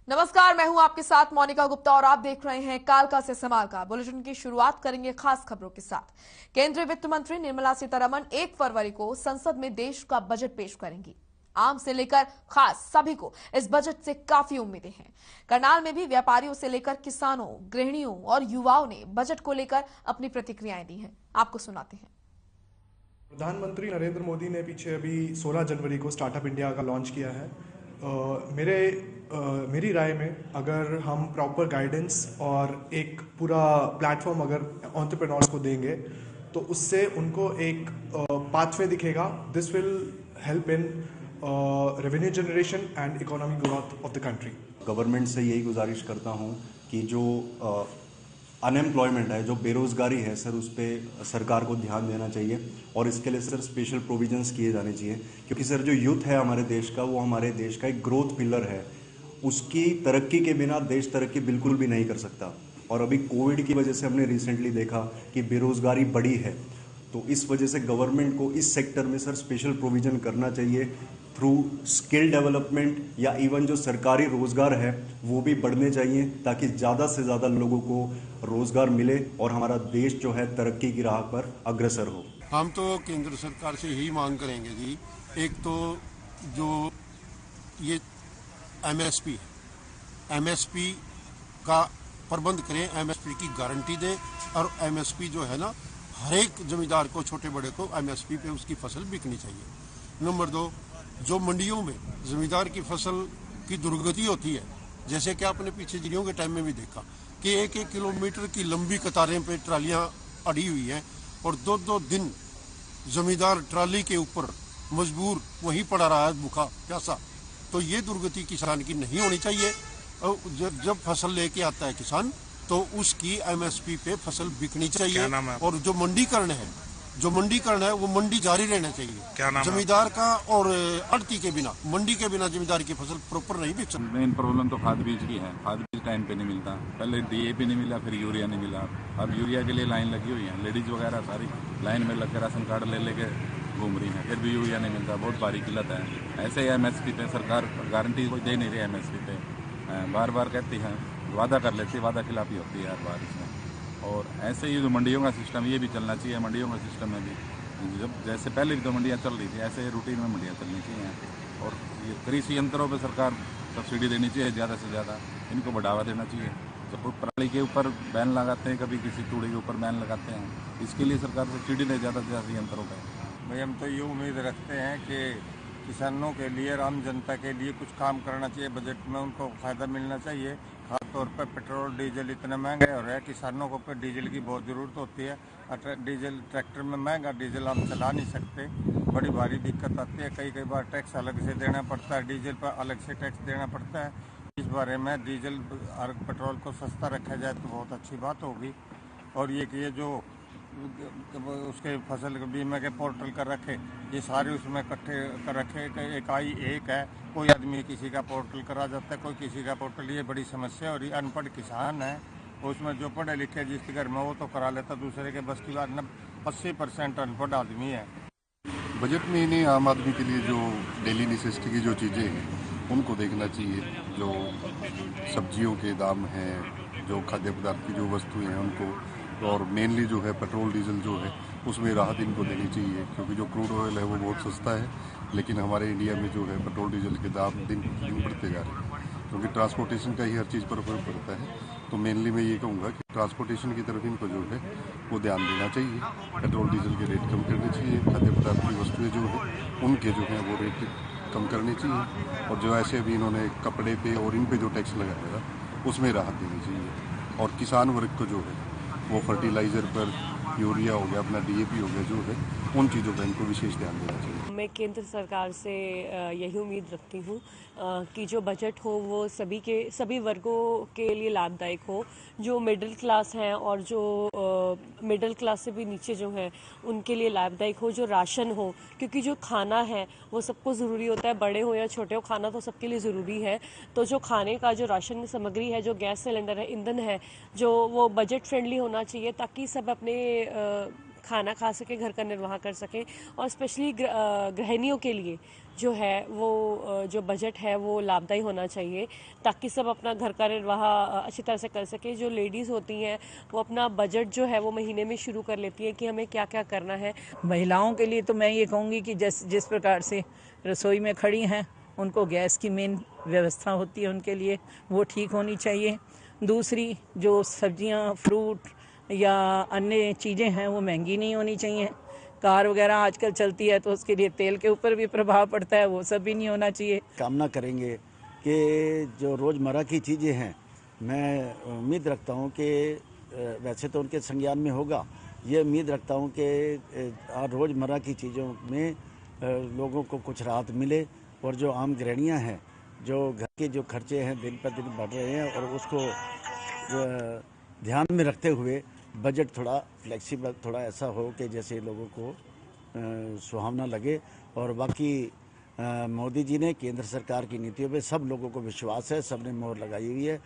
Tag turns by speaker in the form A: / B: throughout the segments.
A: नमस्कार, मैं हूं आपके साथ मोनिका गुप्ता और आप देख रहे हैं कालका से समालका। बुलेटिन की शुरुआत करेंगे खास खबरों के साथ। केंद्रीय वित्त मंत्री निर्मला सीतारमण 1 फरवरी को संसद में देश का बजट पेश करेंगी। आम से लेकर खास सभी को इस बजट से काफी उम्मीदें हैं। करनाल में भी व्यापारियों से लेकर किसानों, गृहिणियों और युवाओं ने बजट को लेकर अपनी प्रतिक्रियाएं दी हैं। आपको सुनाते हैं।
B: प्रधानमंत्री नरेंद्र मोदी ने पीछे अभी 16 जनवरी को स्टार्टअप इंडिया का लॉन्च किया है। मेरी राय में अगर हम प्रॉपर गाइडेंस और एक पूरा प्लेटफॉर्म अगर एंटरप्रेन्योर्स को देंगे तो उससे उनको एक पाथवे दिखेगा। This will help in revenue generation and economic growth of the country.
C: Government से यही गुजारिश करता हूं कि जो अनएम्प्लॉयमेंट है, जो बेरोजगारी है सर, उस पर सरकार को ध्यान देना चाहिए और इसके लिए सर स्पेशल प्रोविजंस किए जाने चाहिए, क्योंकि सर जो यूथ है हमारे देश का, वो हमारे देश का एक ग्रोथ पिलर है। उसकी तरक्की के बिना देश तरक्की बिल्कुल भी नहीं कर सकता। और अभी कोविड की वजह से हमने रिसेंटली देखा कि बेरोजगारी बढ़ी है, तो इस वजह से गवर्नमेंट को इस सेक्टर में सर स्पेशल प्रोविजन करना चाहिए थ्रू स्किल डेवलपमेंट, या इवन जो सरकारी रोजगार है वो भी बढ़ने चाहिए ताकि ज़्यादा से ज़्यादा लोगों को रोजगार मिले और हमारा देश जो है तरक्की की राह पर अग्रसर हो।
D: हम तो केंद्र सरकार से यही मांग करेंगे जी, एक तो जो ये एमएसपी है, एमएसपी का प्रबंध करें, एमएसपी की गारंटी दें और एमएसपी जो है ना, हर एक जमींदार को, छोटे बड़े को एमएसपी पे उसकी फसल बिकनी चाहिए। नंबर 2, जो मंडियों में जमींदार की फसल की दुर्गति होती है, जैसे कि आपने पीछे जिलों के टाइम में भी देखा कि 1-1 किलोमीटर की लंबी कतारें पे ट्रालियां अड़ी हुई हैं और 2-2 दिन जमींदार ट्राली के ऊपर मजबूर वहीं पड़ा रहा है भूखा प्यासा। तो ये दुर्गति किसान की नहीं होनी चाहिए। जब फसल लेके आता है किसान तो उसकी एमएसपी पे फसल बिकनी चाहिए। और जो मंडीकरण है वो मंडी जारी रहना चाहिए। जमींदार का और आड़ती के बिना, मंडी के बिना जमींदार की फसल प्रॉपर नहीं बिक सकती।
E: मेन प्रॉब्लम तो खाद बीज की है। खाद बीज टाइम पे नहीं मिलता। पहले डीएपी नहीं मिला, फिर यूरिया नहीं मिला। अब यूरिया के लिए लाइन लगी हुई है। लेडीज वगैरह सारी लाइन में लग कर राशन कार्ड ले लेके घूम रही है, फिर भी यूरिया नहीं मिलता। बहुत भारी किल्लत है। ऐसे ही एमएसपी पे सरकार गारंटी कोई दे नहीं रही। एमएसपी पे बार बार कहती है, वादा कर लेती है, वादा खिलाफी होती है हर बार इसमें। और ऐसे ही जो मंडियों का सिस्टम, ये भी चलना चाहिए। मंडियों का सिस्टम में भी जब जैसे पहले भी तो मंडियाँ चल रही थी, ऐसे रूटीन में मंडियाँ चलनी चाहिए। और ये कृषि यंत्रों पर सरकार सब्सिडी देनी चाहिए ज़्यादा से ज़्यादा, इनको बढ़ावा देना चाहिए। तो पराली के ऊपर बैन लगाते हैं, कभी किसी तूड़ी के ऊपर बैन लगाते हैं, इसके लिए सरकार सब्सिडी दे ज़्यादा से ज़्यादा यंत्रों पर।
F: भाई हम तो ये उम्मीद रखते हैं कि किसानों के लिए और आम जनता के लिए कुछ काम करना चाहिए। बजट में उनको फ़ायदा मिलना चाहिए। खासतौर पर पेट्रोल डीजल इतना महंगा हो रहा है, किसानों को पर डीजल की बहुत ज़रूरत होती है। डीजल ट्रैक्टर में महंगा डीजल हम चला नहीं सकते, बड़ी भारी दिक्कत आती है। कई बार टैक्स अलग से देना पड़ता है, डीजल पर अलग से टैक्स देना पड़ता है। इस बारे में डीजल और पेट्रोल को सस्ता रखा जाए तो बहुत अच्छी बात होगी। और ये जो उसके फसल बीमा के पोर्टल कर रखे, ये सारे उसमें इकट्ठे कर रखे। एक है, कोई आदमी किसी का पोर्टल करा जाता है, कोई किसी का पोर्टल। ये बड़ी समस्या हो रही। अनपढ़ किसान है, उसमें जो पढ़े लिखे जिसके घर में वो तो करा लेता, दूसरे के बस की बात। 80% अनपढ़ आदमी है।
G: बजट में इन्हें आम आदमी के लिए जो डेली नेसेसिटी की जो चीज़ें हैं उनको देखना चाहिए। जो सब्जियों के दाम हैं, जो खाद्य पदार्थ की जो वस्तुएं हैं उनको, और मेनली जो है पेट्रोल डीजल जो है उसमें राहत इनको देनी चाहिए, क्योंकि जो क्रूड ऑयल है वो बहुत सस्ता है, लेकिन हमारे इंडिया में जो है पेट्रोल डीजल के दाम दिन प्रतिदिन बढ़ते जा रहे हैं, क्योंकि ट्रांसपोर्टेशन का ही हर चीज़ पर फर्क पड़ता है। तो मेनली मैं ये कहूँगा कि ट्रांसपोर्टेशन की तरफ इनको जो है वो ध्यान देना चाहिए। पेट्रोल डीजल के रेट कम करने चाहिए। खाद्य पदार्थ की वस्तुएँ जो है उनके जो है वो रेट कम करने चाहिए। और जो ऐसे अभी इन्होंने कपड़े पे और इन पे जो टैक्स लगाया था उसमें राहत देनी चाहिए। और किसान वर्ग को जो है वो फर्टिलाइज़र पर, यूरिया हो गया, अपना डीएपी हो गया, जो है उन चीज़ों पर इनको विशेष ध्यान देना चाहिए।
H: मैं केंद्र सरकार से यही उम्मीद रखती हूँ कि जो बजट हो वो सभी वर्गों के लिए लाभदायक हो। जो मिडिल क्लास हैं और जो मिडिल क्लास से भी नीचे जो हैं उनके लिए लाभदायक हो। जो राशन हो, क्योंकि जो खाना है वो सबको ज़रूरी होता है, बड़े हो या छोटे हो, खाना तो सबके लिए ज़रूरी है। तो जो खाने का जो राशन सामग्री है, जो गैस सिलेंडर है, ईंधन है, जो वो बजट फ्रेंडली होना चाहिए ताकि सब अपने खाना खा सके, घर का निर्वाह कर सके। और स्पेशली गृहिणियों के लिए जो है वो जो बजट है वो लाभदायी होना चाहिए, ताकि सब अपना घर का निर्वाह अच्छी तरह से कर सके। जो लेडीज़ होती हैं वो अपना बजट जो है वो महीने में शुरू कर लेती है कि हमें क्या क्या करना है।
I: महिलाओं के लिए तो मैं ये कहूँगी कि जिस प्रकार से रसोई में खड़ी हैं, उनको गैस की मेन व्यवस्था होती है उनके लिए, वो ठीक होनी चाहिए। दूसरी, जो सब्जियां, फ्रूट या अन्य चीज़ें हैं वो महंगी नहीं होनी चाहिए। कार वगैरह आजकल चलती है तो उसके लिए तेल के ऊपर भी प्रभाव पड़ता है, वो सब भी नहीं होना चाहिए।
J: कामना करेंगे कि जो रोज़मर्रा की चीज़ें हैं, मैं उम्मीद रखता हूं कि वैसे तो उनके संज्ञान में होगा, ये उम्मीद रखता हूं कि रोज़मर्रा की चीज़ों में लोगों को कुछ राहत मिले, और जो आम गृहणियाँ हैं, जो घर के जो खर्चे हैं दिन पर दिन बढ़ रहे हैं, और उसको ध्यान में रखते हुए बजट थोड़ा फ्लेक्सिबल, थोड़ा ऐसा हो कि जैसे लोगों को सुहावना लगे। और बाकी मोदी जी ने केंद्र सरकार की नीतियों पे सब लोगों को विश्वास है, सबने मोहर लगाई हुई है।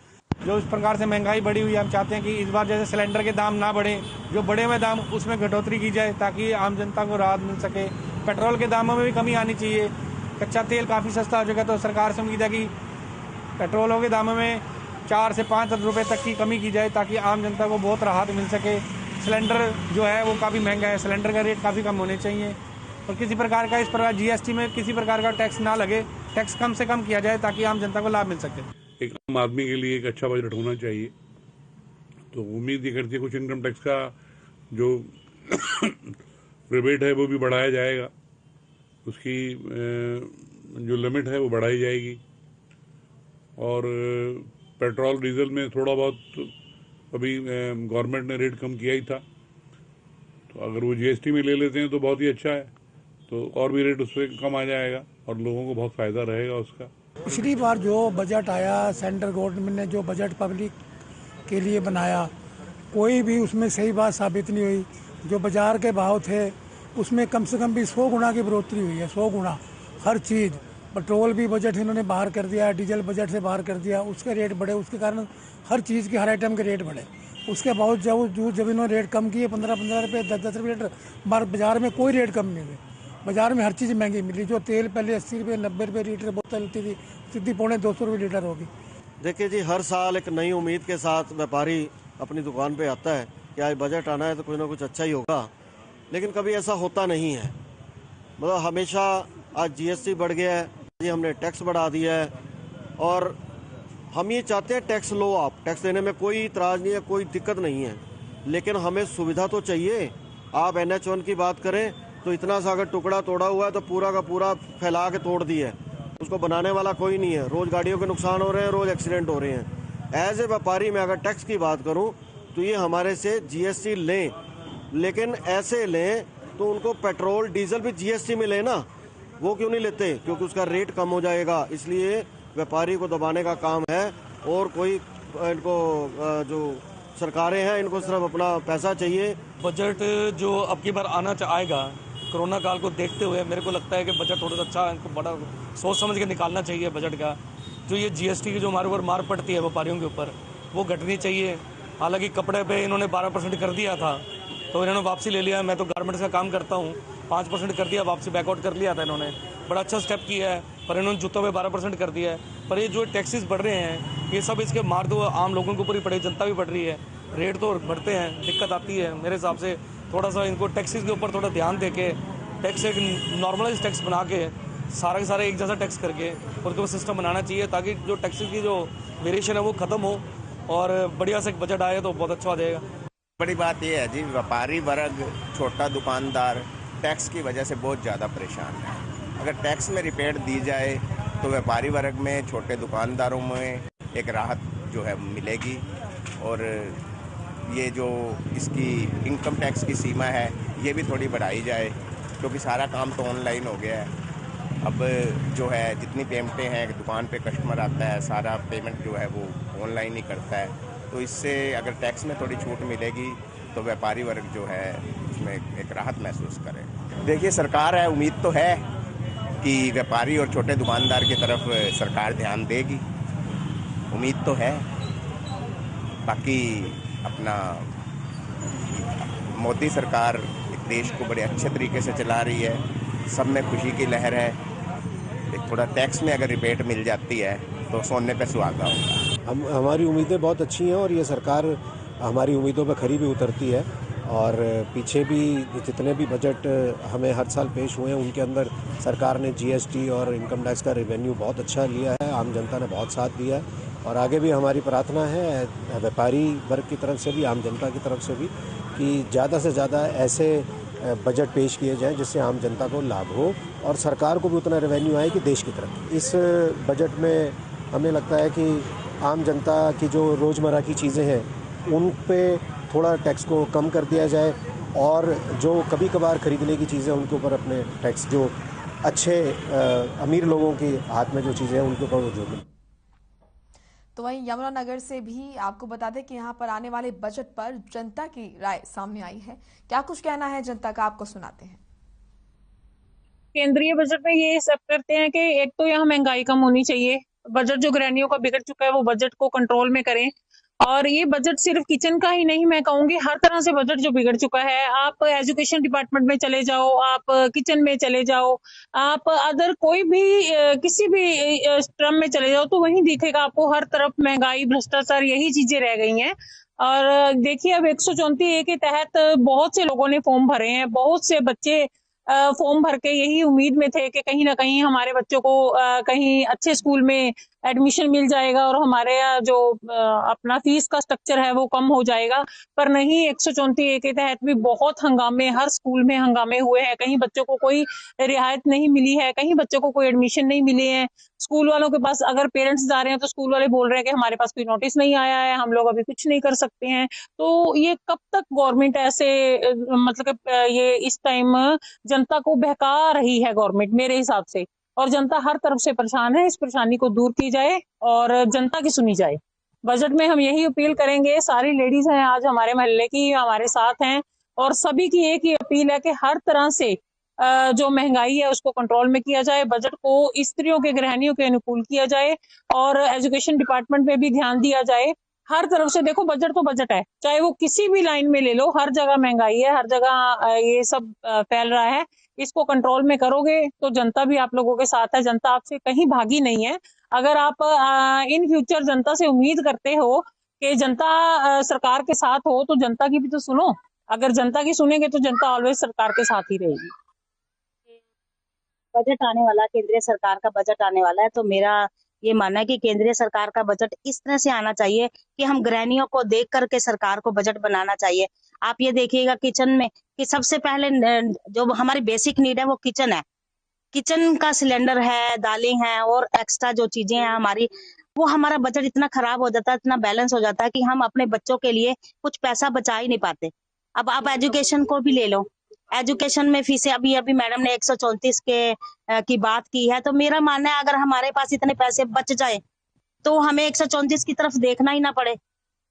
K: जो इस प्रकार से महंगाई बढ़ी हुई है, हम चाहते हैं कि इस बार जैसे सिलेंडर के दाम ना बढ़े, जो बढ़े हुए दाम उसमें घटोतरी की जाए ताकि आम जनता को राहत मिल सके। पेट्रोल के दामों में भी कमी आनी चाहिए। कच्चा तेल काफ़ी सस्ता हो चुका है, तो सरकार से उम्मीद है कि पेट्रोलों के दामों में 4 से 5 रुपए तक की कमी की जाए ताकि आम जनता को बहुत राहत मिल सके। सिलेंडर जो है वो काफ़ी महंगा है, सिलेंडर का रेट काफ़ी कम होने चाहिए, और किसी प्रकार का इस प्रकार जीएसटी में किसी प्रकार का टैक्स ना लगे, टैक्स कम से कम किया जाए ताकि आम जनता को लाभ मिल सके।
L: एक आम आदमी के लिए एक अच्छा बजट होना चाहिए। तो उम्मीद ये करती है कुछ इनकम टैक्स का जो रिबेट है वो भी बढ़ाया जाएगा, उसकी जो लिमिट है वो बढ़ाई जाएगी, और पेट्रोल डीजल में थोड़ा बहुत अभी गवर्नमेंट ने रेट कम किया ही था, तो अगर वो जीएसटी में ले लेते हैं तो बहुत ही अच्छा है, तो और भी रेट उस पर कम आ जाएगा और लोगों को बहुत फ़ायदा रहेगा उसका।
M: पिछली बार जो बजट आया, सेंट्रल गवर्नमेंट ने जो बजट पब्लिक के लिए बनाया, कोई भी उसमें सही बात साबित नहीं हुई। जो बाजार के भाव थे उसमें कम से कम भी 100 गुना की बढ़ोतरी हुई है, 100 गुना हर चीज़। पेट्रोल भी बजट इन्होंने बाहर कर दिया, डीजल बजट से बाहर कर दिया, उसके रेट बढ़े, उसके कारण हर चीज़ के हर आइटम के रेट बढ़े। उसके बावजूद जब इन्होंने रेट कम किए 15-15 रुपये 10-10 रुपये लीटर, बाजार में कोई रेट कम नहीं हुए। बाजार में हर चीज़ महंगी मिली। जो तेल पहले 80 रुपये 90 रुपये लीटर बोतल होती थी, सीधी 250 रुपये लीटर होगी।
N: देखिए जी, हर साल एक नई उम्मीद के साथ व्यापारी अपनी दुकान पे आता है कि आज बजट आना है तो कुछ ना कुछ अच्छा ही होगा, लेकिन कभी ऐसा होता नहीं है। मतलब हमेशा आज जीएसटी बढ़ गया है, जी हमने टैक्स बढ़ा दिया है, और हम ये चाहते हैं टैक्स लो, आप टैक्स देने में कोई इतराज़ नहीं है, कोई दिक्कत नहीं है, लेकिन हमें सुविधा तो चाहिए। आप NH1 की बात करें तो इतना सा अगर टुकड़ा तोड़ा हुआ है तो पूरा का पूरा फैला के तोड़ दिया है, उसको बनाने वाला कोई नहीं है। रोज़ गाड़ियों के नुकसान हो रहे हैं, रोज़ एक्सीडेंट हो रहे हैं। एज ए व्यापारी मैं अगर टैक्स की बात करूं तो ये हमारे से जीएसटी लें, लेकिन ऐसे लें तो उनको पेट्रोल डीजल भी जीएसटी में लें ना। वो क्यों नहीं लेते? क्योंकि उसका रेट कम हो जाएगा। इसलिए व्यापारी को दबाने का काम है, और कोई इनको जो सरकारें हैं इनको सिर्फ अपना पैसा चाहिए।
O: बजट जो अब की बार आएगा, कोरोना काल को देखते हुए मेरे को लगता है कि बजट थोड़ा सा अच्छा, इनको बड़ा सोच समझ के निकालना चाहिए बजट का। जो ये जीएसटी की जो हमारे ऊपर मार पड़ती है व्यापारियों के ऊपर, वो घटनी चाहिए। हालांकि कपड़े पे इन्होंने 12% कर दिया था तो इन्होंने वापसी ले लिया। मैं तो गारमेंट्स का काम करता हूँ, 5% कर दिया, वापसी बैकआउट कर लिया था इन्होंने। बड़ा अच्छा स्टेप किया है, पर इन्होंने जूतों पे 12% कर दिया है। पर ये जो टैक्सेस बढ़ रहे हैं, ये सब इसके मार दो आम लोगों के ऊपर ही पड़े, जनता भी बढ़ रही है, रेट तो बढ़ते हैं, दिक्कत आती है। मेरे हिसाब से थोड़ा सा इनको टैक्सेस के ऊपर थोड़ा ध्यान दे के, टैक्स एक नॉर्मलाइज टैक्स बना के, सारे के सारे एक जैसा टैक्स करके उनके ऊपर सिस्टम बनाना चाहिए, ताकि जो टैक्सेस की जो वेरिएशन है वो ख़त्म हो और बढ़िया से बजट आए तो बहुत अच्छा हो जाएगा।
P: बड़ी बात यह है जी, व्यापारी वर्ग, छोटा दुकानदार टैक्स की वजह से बहुत ज़्यादा परेशान है। अगर टैक्स में रिपेयर दी जाए तो व्यापारी वर्ग में, छोटे दुकानदारों में एक राहत जो है मिलेगी, और ये जो इसकी इनकम टैक्स की सीमा है ये भी थोड़ी बढ़ाई जाए, क्योंकि सारा काम तो ऑनलाइन हो गया है। अब जो है जितनी पेमेंटें हैं, दुकान पे कस्टमर आता है, सारा पेमेंट जो है वो ऑनलाइन ही करता है। तो इससे अगर टैक्स में थोड़ी छूट मिलेगी तो व्यापारी वर्ग जो है उसमें एक राहत महसूस करे। देखिए, सरकार है, उम्मीद तो है कि व्यापारी और छोटे दुकानदार की तरफ सरकार ध्यान देगी, उम्मीद तो है। बाकी अपना मोदी सरकार देश को बड़े अच्छे तरीके से चला रही है, सब में खुशी की लहर है, एक थोड़ा टैक्स में अगर रिबेट मिल जाती है तो सोने पे सुहागा होगा।
Q: हमारी उम्मीदें बहुत अच्छी हैं और ये सरकार हमारी उम्मीदों पर खरी भी उतरती है। और पीछे भी जितने भी बजट हमें हर साल पेश हुए हैं उनके अंदर सरकार ने जीएसटी और इनकम टैक्स का रेवेन्यू बहुत अच्छा लिया है, आम जनता ने बहुत साथ दिया है। और आगे भी हमारी प्रार्थना है व्यापारी वर्ग की तरफ से भी, आम जनता की तरफ से भी, कि ज़्यादा से ज़्यादा ऐसे बजट पेश किए जाएं जिससे आम जनता को लाभ हो और सरकार को भी उतना रेवेन्यू आए कि देश की तरफ। इस बजट में हमें लगता है कि आम जनता की जो रोज़मर्रा की चीज़ें हैं उन पे थोड़ा टैक्स को कम कर दिया जाए और जो कभी कभार खरीदने की चीज़ें उनके ऊपर अपने टैक्स, जो अच्छे अमीर लोगों के हाथ में जो चीज़ें हैं उनके ऊपर वो जो।
A: तो वहीं यमुनानगर से भी आपको बता दें कि यहाँ पर आने वाले बजट पर जनता की राय सामने आई है। क्या कुछ कहना है जनता का, आपको सुनाते हैं।
R: केंद्रीय बजट में ये सब करते हैं कि एक तो यहाँ महंगाई कम होनी चाहिए, बजट जो गृहिणियों का बिगड़ चुका है वो बजट को कंट्रोल में करें। और ये बजट सिर्फ किचन का ही नहीं, मैं कहूंगी हर तरह से बजट जो बिगड़ चुका है। आप एजुकेशन डिपार्टमेंट में चले जाओ, आप किचन में चले जाओ, आप अदर कोई भी किसी भी स्ट्रम में चले जाओ तो वहीं दिखेगा आपको हर तरफ महंगाई, भ्रष्टाचार, यही चीजें रह गई हैं। और देखिए अब 134A के तहत बहुत से लोगों ने फॉर्म भरे हैं, बहुत से बच्चे फॉर्म भर के यही उम्मीद में थे कि कहीं ना कहीं हमारे बच्चों को कहीं अच्छे स्कूल में एडमिशन मिल जाएगा और हमारे यहाँ जो अपना फीस का स्ट्रक्चर है वो कम हो जाएगा। पर नहीं, 134A के तहत भी बहुत हंगामे, हर स्कूल में हंगामे हुए हैं। कहीं बच्चों को कोई रियायत नहीं मिली है, कहीं बच्चों को कोई एडमिशन नहीं मिले हैं। स्कूल वालों के पास अगर पेरेंट्स जा रहे हैं तो स्कूल वाले बोल रहे हैं कि हमारे पास कोई नोटिस नहीं आया है, हम लोग अभी कुछ नहीं कर सकते हैं। तो ये कब तक गवर्नमेंट ऐसे मतलब ये इस टाइम जनता को बहका रही है गवर्नमेंट, मेरे हिसाब से। और जनता हर तरफ से परेशान है, इस परेशानी को दूर की जाए और जनता की सुनी जाए। बजट में हम यही अपील करेंगे, सारी लेडीज हैं आज हमारे मोहल्ले की, हमारे साथ हैं, और सभी की एक ही अपील है कि हर तरह से जो महंगाई है उसको कंट्रोल में किया जाए, बजट को स्त्रियों के, गृहिणियों के अनुकूल किया जाए और एजुकेशन डिपार्टमेंट में भी ध्यान दिया जाए। हर तरफ से देखो, बजट तो बजट है, चाहे वो किसी भी लाइन में ले लो, हर जगह महंगाई है, हर जगह ये सब फैल रहा है। इसको कंट्रोल में करोगे तो जनता भी आप लोगों के साथ है, जनता आपसे कहीं भागी नहीं है। अगर आप इन फ्यूचर जनता से उम्मीद करते हो कि जनता सरकार के साथ हो तो जनता की भी तो सुनो। अगर जनता की सुनेंगे तो जनता ऑलवेज सरकार के साथ ही रहेगी।
S: बजट आने वाला, केंद्रीय सरकार का बजट आने वाला है, तो मेरा ये मानना है कि केंद्रीय सरकार का बजट इस तरह से आना चाहिए कि हम गृहिणियों को देख करके सरकार को बजट बनाना चाहिए। आप ये देखिएगा किचन में कि सबसे पहले जो हमारी बेसिक नीड है वो किचन है। किचन का सिलेंडर है, दालें हैं और एक्स्ट्रा जो चीजें हैं हमारी, वो हमारा बजट इतना खराब हो जाता है, इतना बैलेंस हो जाता है कि हम अपने बच्चों के लिए कुछ पैसा बचा ही नहीं पाते। अब आप एजुकेशन को भी ले लो, एजुकेशन में फीसें अभी मैडम ने 134 की बात की है, तो मेरा मानना है अगर हमारे पास इतने पैसे बच जाए तो हमें 134 की तरफ देखना ही ना पड़े।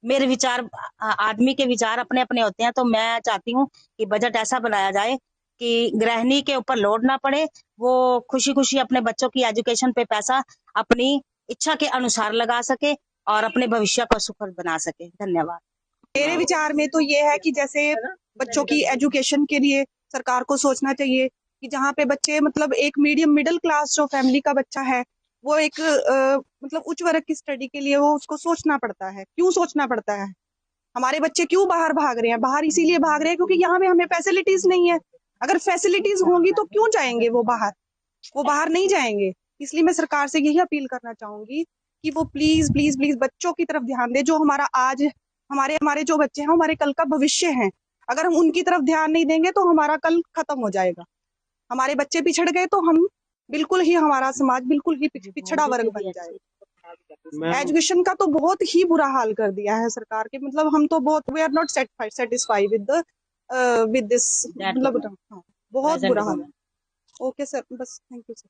S: मेरे विचार, आदमी के विचार अपने अपने होते हैं, तो मैं चाहती हूँ कि बजट ऐसा बनाया जाए कि गृहिणी के ऊपर लोड ना पड़े, वो खुशी खुशी अपने बच्चों की एजुकेशन पे पैसा अपनी इच्छा के अनुसार लगा सके और अपने भविष्य को सुखद बना सके। धन्यवाद।
T: मेरे विचार में तो ये है कि जैसे बच्चों की एजुकेशन के लिए सरकार को सोचना चाहिए कि जहाँ पे बच्चे मतलब एक मीडियम मिडिल क्लास जो फैमिली का बच्चा है वो एक मतलब उच्च वर्ग की स्टडी के लिए वो उसको सोचना पड़ता है। क्यों सोचना पड़ता है? हमारे बच्चे क्यों बाहर भाग रहे हैं? बाहर इसीलिए भाग रहे हैं क्योंकि यहाँ पे हमें फैसिलिटीज नहीं है। अगर फैसिलिटीज होंगी तो क्यों जाएंगे वो बाहर? वो बाहर नहीं जाएंगे। इसलिए मैं सरकार से यही अपील करना चाहूंगी कि वो प्लीज प्लीज प्लीज बच्चों की तरफ ध्यान दे। जो हमारा आज हमारे जो बच्चे हैं हमारे कल का भविष्य हैं। अगर हम उनकी तरफ ध्यान नहीं देंगे तो हमारा कल खत्म हो जाएगा। हमारे बच्चे पिछड़ गए तो हम बिल्कुल ही, हमारा समाज बिल्कुल ही पिछड़ा वर्ग बन जाएगा। एजुकेशन का तो बहुत ही बुरा हाल कर दिया है सरकार के, मतलब हम तो बहुत, we are not satisfied with this, मतलब बहुत बुरा हाल है। ओके सर, बस थैंक यू सर।